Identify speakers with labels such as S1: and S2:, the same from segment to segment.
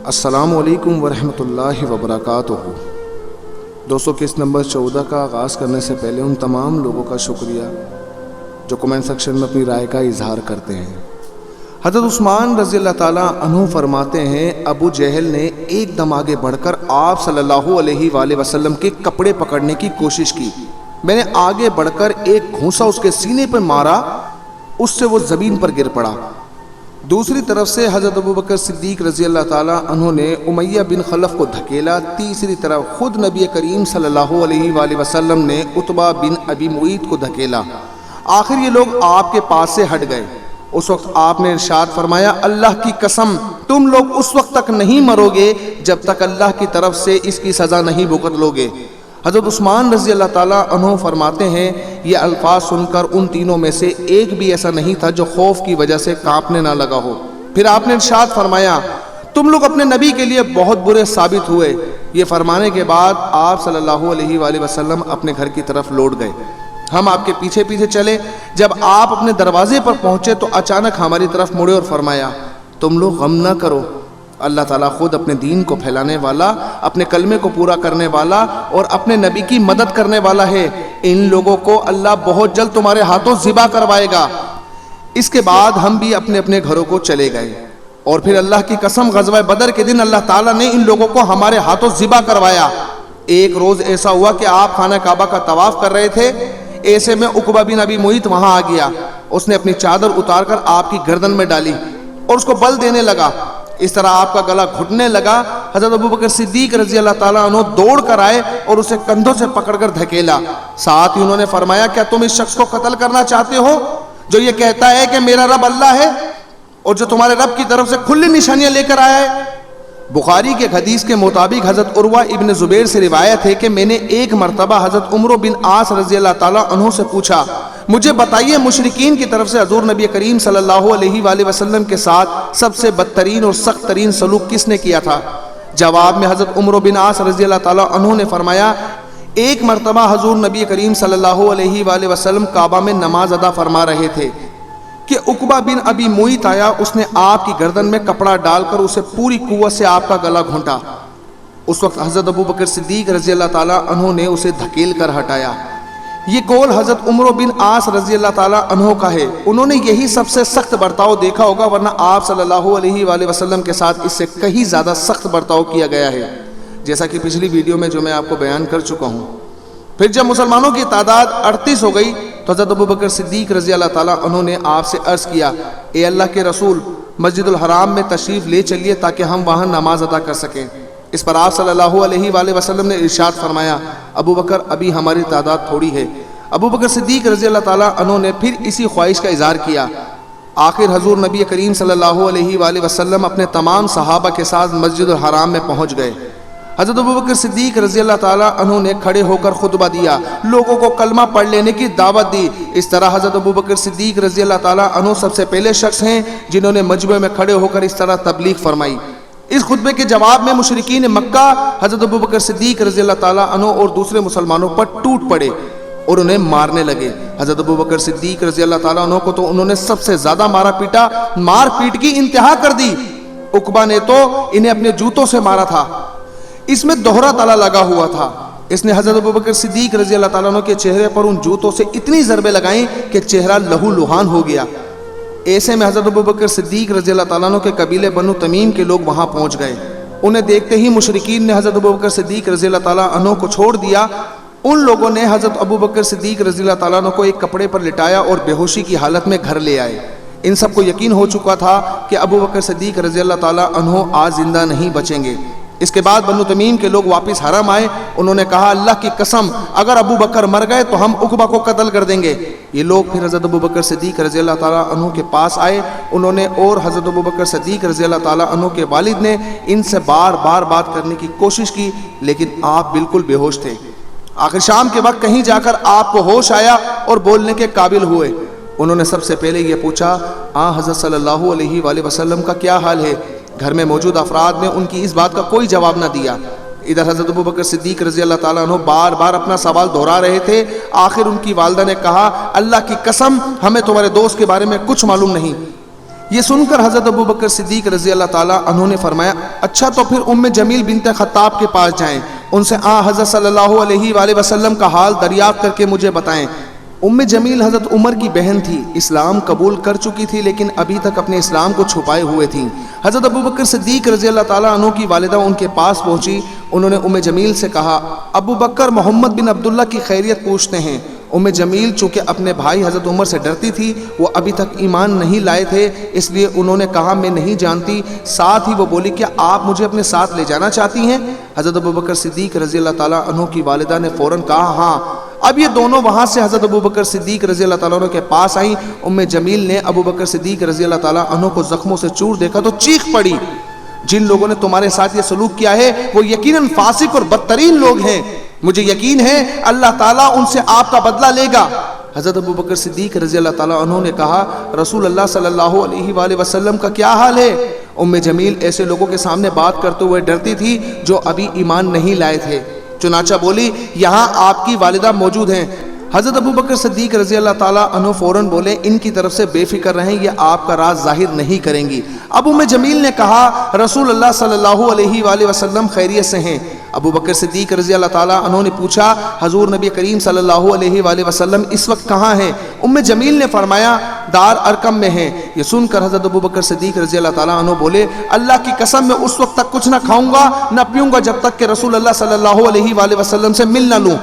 S1: السلام علیکم ورحمۃ اللہ وبرکاتہ۔ دوستو کس نمبر 14 کا آغاز کرنے سے پہلے ان تمام لوگوں کا شکریہ جو کمنٹ سیکشن میں اپنی رائے کا اظہار کرتے ہیں۔ حضرت عثمان رضی اللہ تعالیٰ عنہ فرماتے ہیں، ابو جہل نے ایک دم آگے بڑھ کر آپ صلی اللہ علیہ وآلہ وسلم کے کپڑے پکڑنے کی کوشش کی۔ میں نے آگے بڑھ کر ایک گھونسا اس کے سینے پر مارا، اس سے وہ زمین پر گر پڑا۔ دوسری طرف سے حضرت ابوبکر صدیق رضی اللہ تعالیٰ عنہ نے امیہ بن خلف کو دھکیلا۔ تیسری طرف خود نبی کریم صلی اللہ علیہ وآلہ وسلم نے عتبہ بن ابی معیط کو دھکیلا۔ آخر یہ لوگ آپ کے پاس سے ہٹ گئے۔ اس وقت آپ نے ارشاد فرمایا، اللہ کی قسم تم لوگ اس وقت تک نہیں مرو گے جب تک اللہ کی طرف سے اس کی سزا نہیں بھگت لو گے۔ حضرت عثمان رضی اللہ تعالیٰ عنہ فرماتے ہیں، یہ الفاظ سن کر ان تینوں میں سے ایک بھی ایسا نہیں تھا جو خوف کی وجہ سے کانپنے نہ لگا ہو۔ پھر آپ نے ارشاد فرمایا، تم لوگ اپنے نبی کے لیے بہت برے ثابت ہوئے۔ یہ فرمانے کے بعد آپ صلی اللہ علیہ وآلہ وسلم اپنے گھر کی طرف لوٹ گئے۔ ہم آپ کے پیچھے پیچھے چلے۔ جب آپ اپنے دروازے پر پہنچے تو اچانک ہماری طرف مڑے اور فرمایا، تم لوگ غم نہ کرو، اللہ تعالیٰ خود اپنے دین کو پھیلانے والا، اپنے کلمے کو پورا کرنے والا اور اپنے نبی کی مدد کرنے والا ہے۔ ان لوگوں کو اللہ بہت جلد تمہارے ہاتھوں ذبح کروائے گا۔ اس کے بعد ہم بھی اپنے اپنے گھروں کو چلے گئے، اور پھر اللہ کی قسم غزوہ بدر کے دن اللہ تعالیٰ نے ان لوگوں کو ہمارے ہاتھوں ذبح کروایا۔ ایک روز ایسا ہوا کہ آپ خانہ کعبہ کا طواف کر رہے تھے، ایسے میں عقبہ بن ابی معیط وہاں آ گیا۔ اس نے اپنی چادر اتار کر آپ کی گردن میں ڈالی اور اس کو بل دینے لگا۔ اس طرح آپ کا گلا گھٹنے لگا۔ حضرت ابوبکر صدیق رضی اللہ تعالیٰ عنہ دوڑ کر آئے اور اسے کندھوں سے پکڑ کر دھکیلا۔ ساتھ ہی انہوں نے فرمایا، کیا تم اس شخص کو قتل کرنا چاہتے ہو جو یہ کہتا ہے کہ میرا رب اللہ ہے اور جو تمہارے رب کی طرف سے کھلی نشانیاں لے کر آیا ہے؟ بخاری کے حدیث کے مطابق حضرت عروہ ابن زبیر سے روایت ہے کہ میں نے ایک مرتبہ حضرت عمرو بن عاص رضی اللہ تعالیٰ عنہ سے پوچھا، مجھے بتائیے مشرکین کی طرف سے حضور نبی کریم صلی اللہ علیہ وآلہ وسلم کے ساتھ سب سے بدترین اور سخت ترین سلوک کس نے کیا تھا؟ جواب میں حضرت عمرو بن عاص رضی اللہ تعالیٰ عنہ نے فرمایا، ایک مرتبہ حضور نبی کریم صلی اللہ علیہ وآلہ وسلم کعبہ میں نماز ادا فرما رہے تھے کہ عقبہ بن ابی معیط آیا۔ اس نے آپ کی گردن میں کپڑا ڈال کر اسے پوری قوت سے آپ کا گلا گھونٹا۔ اس وقت حضرت ابوبکر صدیق رضی اللہ تعالیٰ عنہ نے اسے دھکیل کر ہٹایا۔ یہ قول حضرت عمرو بن عاص رضی اللہ تعالیٰ عنہ کا ہے۔ انہوں نے یہی سب سے سخت برتاؤ دیکھا ہوگا، ورنہ آپ صلی اللہ علیہ وآلہ وسلم کے ساتھ اس سے کہیں زیادہ سخت برتاؤ کیا گیا ہے، جیسا کہ پچھلی ویڈیو میں جو میں آپ کو بیان کر چکا ہوں۔ پھر جب مسلمانوں کی تعداد 38 ہو گئی تو حضرت ابوبکر صدیق رضی اللہ تعالیٰ عنہ نے آپ سے عرض کیا، اے اللہ کے رسول، مسجد الحرام میں تشریف لے چلیے تاکہ ہم وہاں نماز ادا کر سکیں۔ اس پر آپ صلی اللہ علیہ وآلہ وسلم نے ارشاد فرمایا، ابوبکر ابھی ہماری تعداد تھوڑی ہے۔ ابوبکر صدیق رضی اللہ تعالیٰ عنہ نے پھر اسی خواہش کا اظہار کیا۔ آخر حضور نبی کریم صلی اللہ علیہ وآلہ وسلم اپنے تمام صحابہ کے ساتھ مسجد الحرام میں پہنچ گئے۔ حضرت ابوبکر صدیق رضی اللہ تعالیٰ عنہ نے کھڑے ہو کر خطبہ دیا، لوگوں کو کلمہ پڑھ لینے کی دعوت دی۔ اس طرح حضرت ابوبکر صدیق رضی اللہ تعالیٰ عنہ سب سے پہلے شخص ہیں جنہوں نے مجمع میں کھڑے ہو کر اس طرح تبلیغ فرمائی۔ اس خطبے کے جواب میں مشرکین مکہ حضرت ابوبکر صدیق رضی اللہ تعالیٰ عنہ اور دوسرے مسلمانوں پر ٹوٹ پڑے اور انہیں مارنے لگے۔ حضرت ابوبکر صدیق رضی اللہ تعالیٰ عنہ کو تو انہوں نے سب سے زیادہ مارا پیٹا، مار پیٹ کی انتہا کر دی۔ عقبہ نے تو انہیں اپنے جوتوں سے مارا تھا، اس میں دوہرا تالا لگا ہوا تھا۔ اس نے حضرت ابوبکر صدیق رضی اللہ تعالیٰ عنہ کے چہرے پر ان جوتوں سے اتنی ضربیں لگائیں کہ چہرہ لہو لہان ہو گیا۔ ایسے میں حضرت ابوبکر صدیق رضی اللہ تعالیٰ عنہ کے قبیلے بنو تمیم کے لوگ وہاں پہنچ گئے۔ انہیں دیکھتے ہی مشرکین نے حضرت ابوبکر صدیق رضی اللہ تعالیٰ عنہ کو چھوڑ دیا۔ ان لوگوں نے حضرت ابوبکر صدیق رضی اللہ تعالیٰ عنہ کو ایک کپڑے پر لٹایا اور بے ہوشی کی حالت میں گھر لے آئے۔ ان سب کو یقین ہو چکا تھا کہ ابوبکر صدیق رضی اللہ تعالیٰ عنہ آج زندہ نہیں بچیں گے۔ اس کے بعد بنو تمیم کے لوگ واپس حرم آئے۔ انہوں نے کہا، اللہ کی قسم اگر ابو بکر مر گئے تو ہم عقبہ کو قتل کر دیں گے۔ یہ لوگ پھر حضرت ابوبکر صدیق رضی اللہ تعالیٰ عنہ کے پاس آئے۔ انہوں نے اور حضرت ابوبکر صدیق رضی اللہ تعالیٰ عنہ کے والد نے ان سے بار بار بات کرنے کی کوشش کی، لیکن آپ بالکل بے ہوش تھے۔ آخر شام کے وقت کہیں جا کر آپ کو ہوش آیا اور بولنے کے قابل ہوئے۔ انہوں نے سب سے پہلے یہ پوچھا، حضرت صلی اللہ علیہ وآلہ وسلم کا کیا حال ہے؟ گھر میں موجود افراد نے ان کی اس بات کا کوئی جواب نہ دیا۔ ادھر حضرت ابوبکر صدیق رضی اللہ تعالیٰ عنہ بار بار اپنا سوال دہرا رہے تھے۔ آخر ان کی والدہ نے کہا، اللہ کی قسم ہمیں تمہارے دوست کے بارے میں کچھ معلوم نہیں۔ یہ سن کر حضرت ابو بکر صدیق رضی اللہ تعالیٰ عنہ نے فرمایا اچھا تو پھر ام جمیل بنت خطاب کے پاس جائیں، ان سے حضرت صلی اللہ علیہ وآلہ وسلم کا حال دریافت کر کے مجھے بتائیں۔ ام جمیل حضرت عمر کی بہن تھی، اسلام قبول کر چکی تھی لیکن ابھی تک اپنے اسلام کو چھپائے ہوئے تھیں۔ حضرت ابو بکر صدیق رضی اللہ تعالیٰ عنہ کی والدہ ان کے پاس پہنچی، انہوں نے ام جمیل سے کہا ابو بکر محمد بن عبداللہ کی خیریت پوچھتے ہیں۔ ام جمیل چونکہ اپنے بھائی حضرت عمر سے ڈرتی تھی، وہ ابھی تک ایمان نہیں لائے تھے، اس لیے انہوں نے کہا میں نہیں جانتی۔ ساتھ ہی وہ بولی کیا آپ مجھے اپنے ساتھ لے جانا چاہتی ہیں؟ حضرت ابو بکر صدیق رضی اللہ تعالیٰ عنہ کی والدہ نے فوراً کہا ہاں۔ اب یہ دونوں وہاں سے حضرت ابو بکر صدیق رضی اللہ تعالیٰ عنہ کے پاس آئیں۔ ام جمیل نے ابو بکر صدیق رضی اللہ تعالیٰ عنہ کو زخموں سے چور دیکھا تو چیخ پڑی، جن لوگوں نے تمہارے ساتھ یہ سلوک کیا ہے وہ یقیناً فاسق اور بدترین لوگ ہیں، مجھے یقین ہے اللہ تعالیٰ ان سے آپ کا بدلہ لے گا۔ حضرت ابو بکر صدیق رضی اللہ تعالیٰ عنہ نے کہا رسول اللہ صلی اللہ علیہ وآلہ وسلم کا کیا حال ہے؟ ام جمیل ایسے لوگوں کے سامنے بات کرتے ہوئے ڈرتی تھی جو ابھی ایمان نہیں لائے تھے، چنانچہ بولی یہاں آپ کی والدہ موجود ہیں۔ حضرت ابو بکر صدیق رضی اللہ تعالیٰ عنہ فوراً بولے ان کی طرف سے بے فکر رہیں، یہ آپ کا راز ظاہر نہیں کریں گی۔ اب ام جمیل نے کہا رسول اللہ صلی اللہ علیہ وآلہ وسلم خیریت سے ہیں۔ ابو بکر صدیق رضی اللہ تعالیٰ عنہ نے پوچھا حضور نبی کریم صلی اللہ علیہ وآلہ وسلم اس وقت کہاں ہیں؟ ام جمیل نے فرمایا دار ارقم میں ہیں۔ یہ سن کر حضرت ابو بکر صدیق رضی اللہ تعالیٰ عنہ بولے اللہ کی قسم میں اس وقت تک کچھ نہ کھاؤں گا نہ پیوں گا جب تک کہ رسول اللہ صلی اللہ علیہ وآلہ وسلم سے مل نہ لوں۔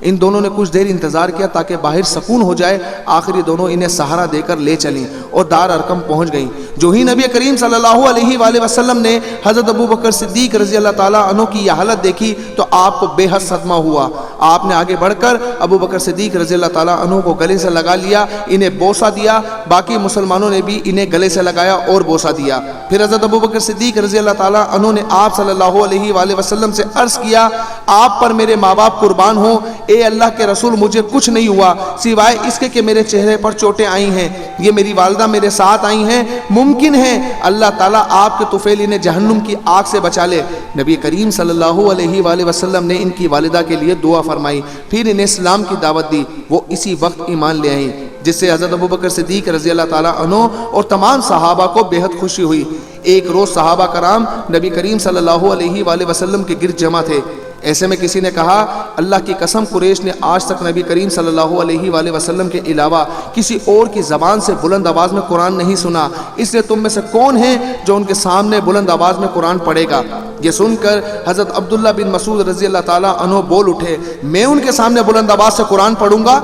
S1: ان دونوں نے کچھ دیر انتظار کیا تاکہ باہر سکون ہو جائے، آخر یہ دونوں انہیں سہارا دے کر لے چلیں اور دار ارقم پہنچ گئیں۔ جو ہی نبی کریم صلی اللہ علیہ وآلہ وسلم نے حضرت ابو بکر صدیق رضی اللہ تعالیٰ عنہ کی یہ حالت دیکھی تو آپ کو بے حد صدمہ ہوا۔ آپ نے آگے بڑھ کر ابو بکر صدیق رضی اللہ تعالیٰ عنہ کو گلے سے لگا لیا، انہیں بوسہ دیا، باقی مسلمانوں نے بھی انہیں گلے سے لگایا اور بوسہ دیا۔ پھر حضرت ابو بکر صدیق رضی اللہ تعالیٰ عنہ نے آپ صلی اللہ علیہ وآلہ وسلم سے عرض کیا آپ پر میرے ماں باپ قربان ہوں، اے اللہ کے رسول مجھے کچھ نہیں ہوا سوائے اس کے کہ میرے چہرے پر چوٹیں آئی ہیں، یہ میری والدہ میرے ساتھ آئی ہیں، ممکن ہے اللہ تعالیٰ آپ کے طفیل انہیں جہنم کی آگ سے بچا لے۔ نبی کریم صلی اللہ علیہ وآلہ وسلم نے ان کی والدہ کے لیے دعا فرمائی، پھر انہیں اسلام کی دعوت دی، وہ اسی وقت ایمان لے آئیں، جس سے حضرت ابو بکر صدیق رضی اللہ تعالیٰ عنہ اور تمام صحابہ کو بے حد خوشی ہوئی۔ ایک روز صحابہ کرام نبی کریم صلی اللہ علیہ وآلہ وسلم کے گرد جمع تھے، ایسے میں کسی نے کہا اللہ کی قسم قریش نے آج تک نبی کریم صلی اللہ علیہ وآلہ وسلم کے علاوہ کسی اور کی زبان سے بلند آواز میں قرآن نہیں سنا، اس لیے تم میں سے کون ہے جو ان کے سامنے بلند آواز میں قرآن پڑھے گا؟ یہ سن کر حضرت عبداللہ بن مسعود رضی اللہ تعالیٰ عنہ بول اٹھے میں ان کے سامنے بلند آواز سے قرآن پڑھوں گا۔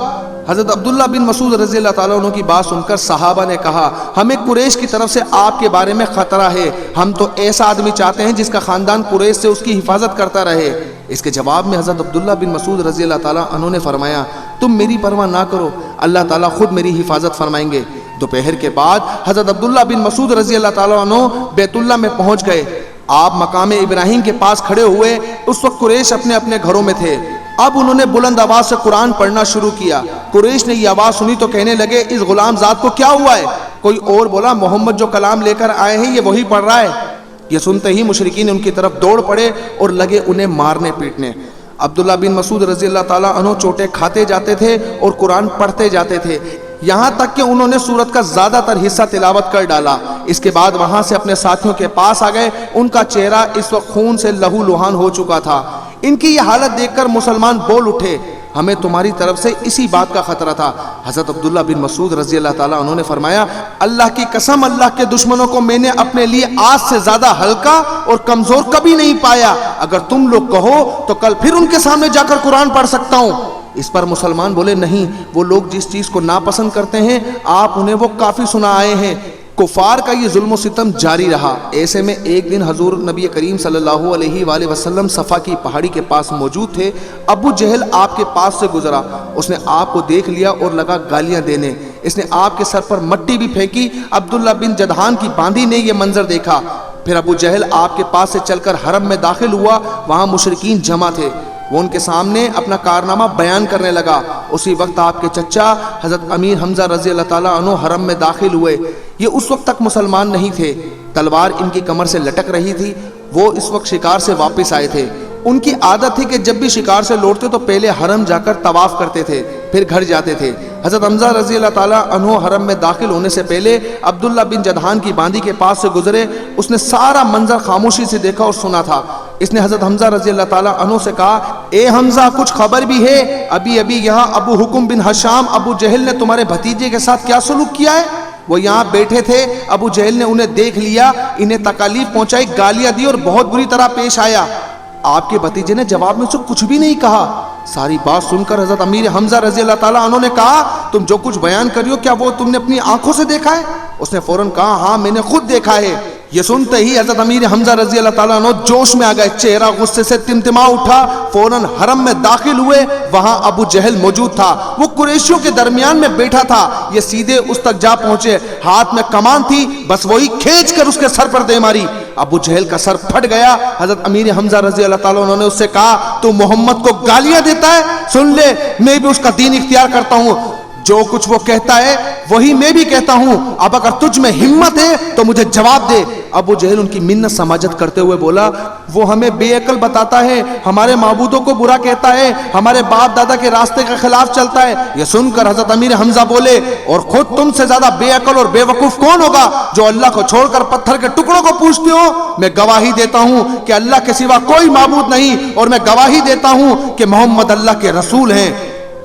S1: حضرت عبداللہ بن مسعود رضی اللہ تعالیٰ عنہ کی بات سن کر صحابہ نے کہا ہمیں قریش کی طرف سے آپ کے بارے میں خطرہ ہے، ہم تو ایسا آدمی چاہتے ہیں جس کا خاندان قریش سے اس کی حفاظت کرتا رہے۔ اس کے جواب میں حضرت عبداللہ بن مسعود رضی اللہ تعالیٰ عنہ نے فرمایا تم میری پرواہ نہ کرو، اللہ تعالیٰ خود میری حفاظت فرمائیں گے۔ دوپہر کے بعد حضرت عبداللہ بن مسعود رضی اللہ تعالیٰ عنہ بیت اللہ میں پہنچ گئے۔ آپ مقام ابراہیم کے پاس کھڑے ہوئے، اس وقت قریش اپنے اپنے گھروں میں تھے۔ اب انہوں نے بلند آواز سے قرآن پڑھنا شروع کیا۔ قریش نے یہ آواز سنی تو کہنے لگے اس غلام ذات کو کیا ہوا ہے؟ کوئی اور بولا محمد جو کلام لے کر آئے ہیں یہ وہی پڑھ رہا ہے۔ یہ سنتے ہی مشرکین ان کی طرف دوڑ پڑے اور لگے انہیں مارنے پیٹنے۔ عبداللہ بن مسعود رضی اللہ تعالیٰ عنہ چوٹیں کھاتے جاتے تھے اور قرآن پڑھتے جاتے تھے، یہاں تک کہ انہوں نے سورت کا زیادہ تر حصہ تلاوت کر ڈالا۔ اس کے بعد وہاں سے اپنے ساتھیوں کے پاس آ گئے، ان کا چہرہ اس وقت خون سے لہو لہان ہو چکا تھا۔ ان کی یہ حالت دیکھ کر مسلمان بول اٹھے ہمیں تمہاری طرف سے اسی بات کا خطرہ تھا۔ حضرت عبداللہ بن مسعود رضی اللہ تعالیٰ عنہ نے فرمایا اللہ کی قسم اللہ کے دشمنوں کو میں نے اپنے لیے آج سے زیادہ ہلکا اور کمزور کبھی نہیں پایا، اگر تم لوگ کہو تو کل پھر ان کے سامنے جا کر قرآن پڑھ سکتا ہوں۔ اس پر مسلمان بولے نہیں، وہ لوگ جس چیز کو ناپسند کرتے ہیں آپ انہیں وہ کافی سنا آئے ہیں۔ کفار کا یہ ظلم و ستم جاری رہا۔ ایسے میں ایک دن حضور نبی کریم صلی اللہ علیہ وآلہ وسلم صفا کی پہاڑی کے پاس موجود تھے۔ ابو جہل آپ کے پاس سے گزرا، اس نے آپ کو دیکھ لیا اور لگا گالیاں دینے، اس نے آپ کے سر پر مٹی بھی پھینکی۔ عبداللہ بن جدحان کی باندھی نے یہ منظر دیکھا، پھر ابو جہل آپ کے پاس سے چل کر حرم میں داخل ہوا، وہاں مشرکین جمع تھے، وہ ان کے سامنے اپنا کارنامہ بیان کرنے لگا۔ اسی وقت آپ کے چچا حضرت امیر حمزہ رضی اللہ تعالیٰ عنہ حرم میں داخل ہوئے۔ یہ اس وقت تک مسلمان نہیں تھے، تلوار ان کی کمر سے لٹک رہی تھی، وہ اس وقت شکار سے واپس آئے تھے۔ ان کی عادت تھی کہ جب بھی شکار سے لوٹتے تو پہلے حرم جا کر طواف کرتے تھے، پھر گھر جاتے تھے۔ حضرت حمزہ رضی اللہ تعالیٰ عنہ حرم میں داخل ہونے سے پہلے عبداللہ بن جدعان کی باندی کے پاس سے گزرے۔ اس نے سارا منظر خاموشی سے دیکھا اور سنا تھا۔ اس نے حضرت حمزہ رضی اللہ تعالیٰ عنہ سے کہا، اے حمزہ کچھ خبر بھی ہے؟ ابھی یہاں ابو حکم بن حشام ابو جہل نے تمہارے بھتیجے کے ساتھ کیا سلوک کیا ہے؟ وہ یہاں بیٹھے تھے، ابو جہل نے انہیں دیکھ لیا، انہیں تکالیف پہنچائی، گالیاں دی اور بہت بری طرح پیش آیا۔ آپ کے بھتیجے نے جواب میں سے کچھ بھی نہیں کہا۔ ساری بات سن کر حضرت امیر حمزہ رضی اللہ تعالیٰ عنہ نے کہا، تم جو کچھ بیان کر رہی ہو کیا وہ تم نے اپنی آنکھوں سے دیکھا ہے؟ اس نے فوراً کہا، ہاں میں نے خود دیکھا ہے۔ یہ سنتے ہی حضرت امیر حمزہ رضی اللہ تعالیٰ عنہ جوش میں آ گئے، چہرہ غصے سے تمتما اٹھا، فوراً حرم میں داخل ہوئے۔ وہاں ابو جہل موجود تھا، وہ قریشیوں کے درمیان میں بیٹھا تھا۔ یہ سیدھے اس تک جا پہنچے، ہاتھ میں کمان تھی، بس وہی کھینچ کر اس کے سر پر دے ماری۔ ابو جہل کا سر پھٹ گیا۔ حضرت امیر حمزہ رضی اللہ تعالیٰ عنہ نے اس سے کہا، تو محمد کو گالیاں دیتا ہے؟ سن لے، میں بھی اس کا دین اختیار کرتا ہوں، جو کچھ وہ کہتا ہے وہی میں بھی کہتا ہوں، اب اگر تجھ میں ہمت ہے تو مجھے جواب دے۔ ابو جہل ان کی منت سماجت کرتے ہوئے بولا، وہ ہمیں بے عقل بتاتا ہے، ہمارے معبودوں کو برا کہتا ہے، ہمارے باپ دادا کے راستے کے خلاف چلتا ہے۔ یہ سن کر حضرت امیر حمزہ بولے، اور خود تم سے زیادہ بے عقل اور بے وقوف کون ہوگا جو اللہ کو چھوڑ کر پتھر کے ٹکڑوں کو پوجتے ہو؟ میں گواہی دیتا ہوں کہ اللہ کے سوا کوئی معبود نہیں، اور میں گواہی دیتا ہوں کہ محمد اللہ کے رسول ہیں۔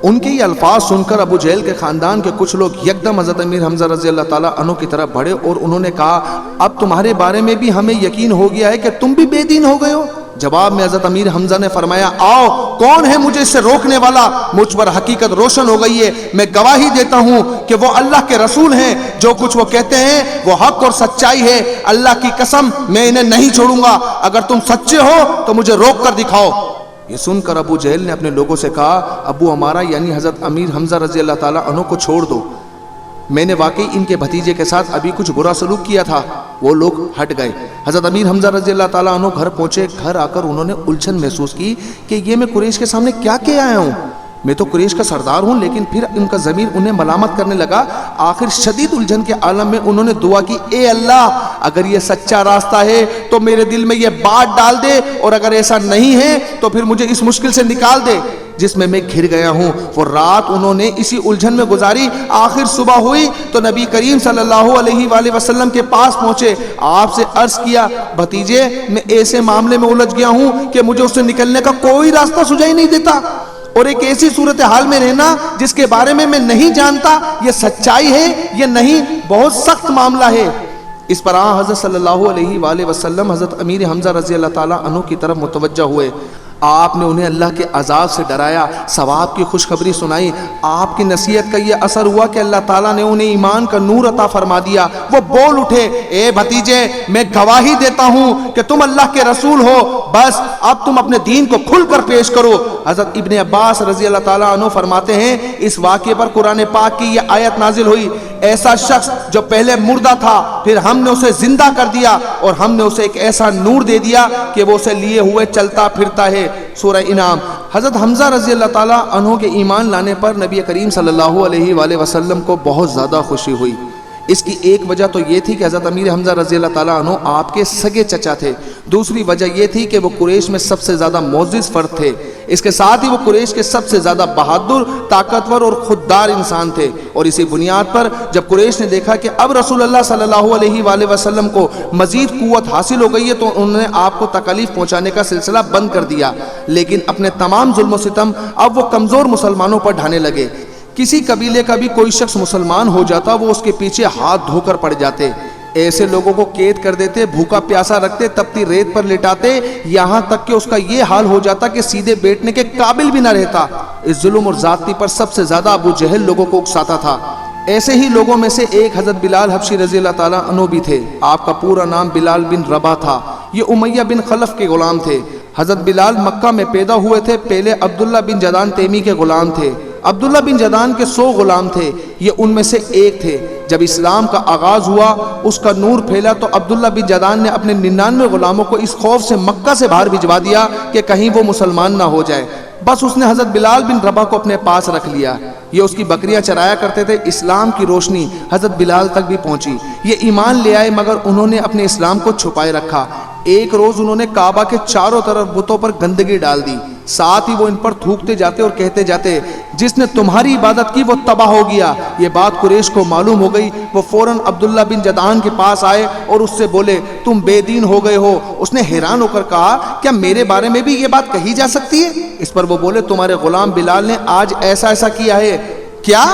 S1: ان کے یہ الفاظ سن کر ابو جہل کے خاندان کے کچھ لوگ یکدم حضرت امیر حمزہ رضی اللہ تعالیٰ عنہ کی طرف بڑھے اور انہوں نے کہا، اب تمہارے بارے میں بھی ہمیں یقین ہو گیا ہے کہ تم بھی بے دین ہو گئے ہو۔ جواب میں حضرت امیر حمزہ نے فرمایا، آؤ، کون ہے مجھے اس سے روکنے والا؟ مجھ پر حقیقت روشن ہو گئی ہے، میں گواہی دیتا ہوں کہ وہ اللہ کے رسول ہیں، جو کچھ وہ کہتے ہیں وہ حق اور سچائی ہے۔ اللہ کی قسم میں انہیں نہیں چھوڑوں گا، اگر تم سچے ہو تو مجھے روک کر دکھاؤ۔ یہ سن کر ابو جہل نے اپنے لوگوں سے کہا، ابو عمارہ یعنی حضرت امیر حمزہ رضی اللہ تعالیٰ عنہ کو چھوڑ دو، میں نے واقعی ان کے بھتیجے کے ساتھ ابھی کچھ برا سلوک کیا تھا۔ وہ لوگ ہٹ گئے۔ حضرت امیر حمزہ رضی اللہ تعالیٰ عنہ گھر پہنچے۔ گھر آ کر انہوں نے الجھن محسوس کی کہ یہ میں قریش کے سامنے کیا کہہ آیا ہوں؟ میں تو قریش کا سردار ہوں، لیکن پھر ان کا ضمیر انہیں ملامت کرنے لگا۔ آخر شدید الجھن کے عالم میں انہوں نے دعا کی، اے اللہ، اگر یہ سچا راستہ ہے تو میرے دل میں یہ بات ڈال دے، اور اگر ایسا نہیں ہے تو پھر مجھے اس مشکل سے نکال دے جس میں گھر گیا ہوں۔ وہ رات انہوں نے اسی الجھن میں گزاری۔ آخر صبح ہوئی تو نبی کریم صلی اللہ علیہ وآلہ وسلم کے پاس پہنچے۔ آپ سے عرض کیا، بھتیجے میں ایسے معاملے میں الجھ گیا ہوں کہ مجھے اس سے نکلنے کا کوئی راستہ سجائی نہیں دیتا، اور ایک ایسی صورتحال میں رہنا جس کے بارے میں نہیں جانتا یہ سچائی ہے یا نہیں، بہت سخت معاملہ ہے۔ اس پر حضرت صلی اللہ علیہ وآلہ وسلم حضرت امیر حمزہ رضی اللہ تعالیٰ عنہ کی طرف متوجہ ہوئے۔ آپ نے انہیں اللہ کے عذاب سے ڈرایا، ثواب کی خوشخبری سنائی۔ آپ کی نصیحت کا یہ اثر ہوا کہ اللہ تعالیٰ نے انہیں ایمان کا نور عطا فرما دیا۔ وہ بول اٹھے، اے بھتیجے، میں گواہی دیتا ہوں کہ تم اللہ کے رسول ہو، بس اب تم اپنے دین کو کھل کر پیش کرو۔ حضرت ابن عباس رضی اللہ تعالیٰ عنہ فرماتے ہیں، اس واقعے پر قرآن پاک کی یہ آیت نازل ہوئی، ایسا شخص جو پہلے مردہ تھا، پھر ہم نے اسے زندہ کر دیا، اور ہم نے اسے ایک ایسا نور دے دیا کہ وہ اسے لیے ہوئے چلتا پھرتا ہے۔ سورہ انعام۔ حضرت حمزہ رضی اللہ تعالیٰ عنہ کے ایمان لانے پر نبی کریم صلی اللہ علیہ وآلہ وسلم کو بہت زیادہ خوشی ہوئی۔ اس کی ایک وجہ تو یہ تھی کہ حضرت امیر حمزہ رضی اللہ تعالیٰ عنہ آپ کے سگے چچا تھے، دوسری وجہ یہ تھی کہ وہ قریش میں سب سے زیادہ معزز فرد تھے، اس کے ساتھ ہی وہ قریش کے سب سے زیادہ بہادر، طاقتور اور خوددار انسان تھے۔ اور اسی بنیاد پر جب قریش نے دیکھا کہ اب رسول اللہ صلی اللہ علیہ وآلہ وسلم کو مزید قوت حاصل ہو گئی ہے، تو انہوں نے آپ کو تکالیف پہنچانے کا سلسلہ بند کر دیا، لیکن اپنے تمام ظلم و ستم اب وہ کمزور مسلمانوں پر ڈھانے لگے۔ کسی قبیلے کا بھی کوئی شخص مسلمان ہو جاتا، وہ اس کے پیچھے ہاتھ دھو کر پڑ جاتے، ایسے لوگوں کو قید کر دیتے، بھوکا پیاسا رکھتے، تپتی ریت پر لٹاتے، یہاں تک کہ اس کا یہ حال ہو جاتا کہ سیدھے بیٹھنے کے قابل بھی نہ رہتا۔ اس ظلم اور زیادتی پر سب سے زیادہ ابو جہل لوگوں کو اکساتا تھا۔ ایسے ہی لوگوں میں سے ایک حضرت بلال حبشی رضی اللہ تعالیٰ عنہ بھی تھے۔ آپ کا پورا نام بلال بن رباح تھا۔ یہ امیہ بن خلف کے غلام تھے۔ حضرت بلال مکہ میں پیدا ہوئے تھے، پہلے عبداللہ بن جدعان تیمی کے غلام تھے۔ عبداللہ بن جدعان کے 100 غلام تھے، یہ ان میں سے ایک تھے۔ جب اسلام کا آغاز ہوا، اس کا نور پھیلا، تو عبداللہ بن جدعان نے اپنے 99 غلاموں کو اس خوف سے مکہ سے باہر بھجوا دیا کہ کہیں وہ مسلمان نہ ہو جائے۔ بس اس نے حضرت بلال بن رباح کو اپنے پاس رکھ لیا۔ یہ اس کی بکریاں چرایا کرتے تھے۔ اسلام کی روشنی حضرت بلال تک بھی پہنچی، یہ ایمان لے آئے، مگر انہوں نے اپنے اسلام کو چھپائے رکھا۔ ایک روز انہوں نے کعبہ کے چاروں طرف بتوں پر گندگی ڈال دی، ساتھ ہی وہ ان پر تھوکتے جاتے اور کہتے جاتے جس نے تمہاری عبادت کی وہ تباہ ہو گیا۔ یہ بات قریش کو معلوم ہو گئی، وہ فوراً عبداللہ بن جدعان کے پاس آئے اور اس سے بولے تم بے دین ہو گئے ہو۔ اس نے حیران ہو کر کہا کیا میرے بارے میں بھی یہ بات کہی جا سکتی ہے؟ اس پر وہ بولے تمہارے غلام بلال نے آج ایسا ایسا کیا ہے۔ کیا؟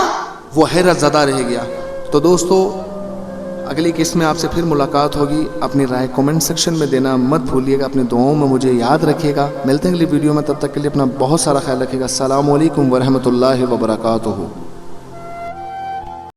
S1: وہ حیرت زدہ رہ گیا۔ تو دوستو اگلی قسط میں آپ سے پھر ملاقات ہوگی، اپنی رائے کومنٹ سیکشن میں دینا مت بھولیے گا، اپنے دعاؤں میں مجھے یاد رکھیے گا۔ ملتے ہیں اگلی ویڈیو میں، تب تک کے لیے اپنا بہت سارا خیال رکھیے گا۔ السلام علیکم ورحمۃ اللہ وبرکاتہ۔